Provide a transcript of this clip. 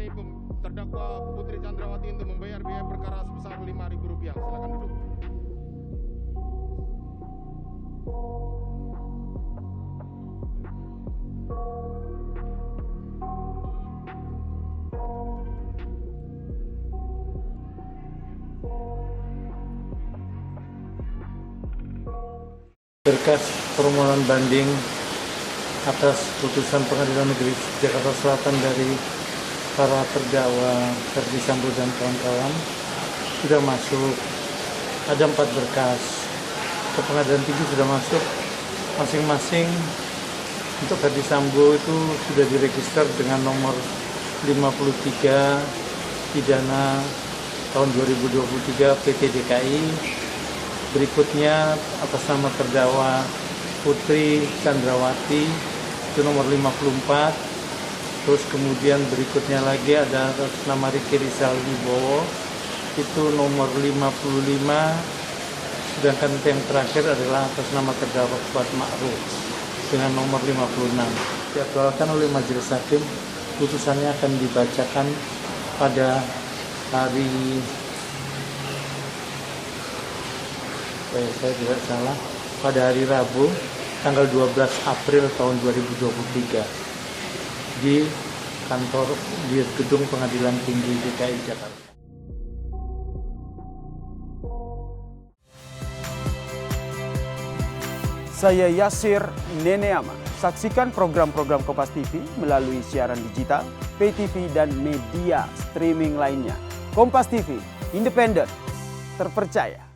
yakni terdakwa Putri Chandrawati untuk membayar biaya perkara sebesar Rp5.000. Silakan duduk. Berkas permohonan banding atas putusan Pengadilan Negeri Jakarta Selatan dari para terdakwa Ferdy Sambo dan kawan-kawan sudah masuk. Ada 4 berkas ke Pengadilan Tinggi sudah masuk. Masing-masing untuk Ferdy Sambo itu sudah diregister dengan nomor 53 pidana tahun 2023 PT DKI. Berikutnya atas nama terdakwa Putri Chandrawati itu nomor 54. Terus kemudian berikutnya lagi ada atas nama Riki Rizal Wibowo itu nomor 55. Sedangkan yang terakhir adalah atas nama terdakwa Kuat Ma'ruf dengan nomor 56. Dijadwalkan oleh Majelis Hakim, putusannya akan dibacakan pada hari saya tidak salah, pada hari Rabu tanggal 12 April tahun 2023 di gedung Pengadilan Tinggi DKI Jakarta. Saya Yasir Neneama. Saksikan program-program Kompas TV melalui siaran digital, pay TV dan media streaming lainnya. Kompas TV, independen, terpercaya.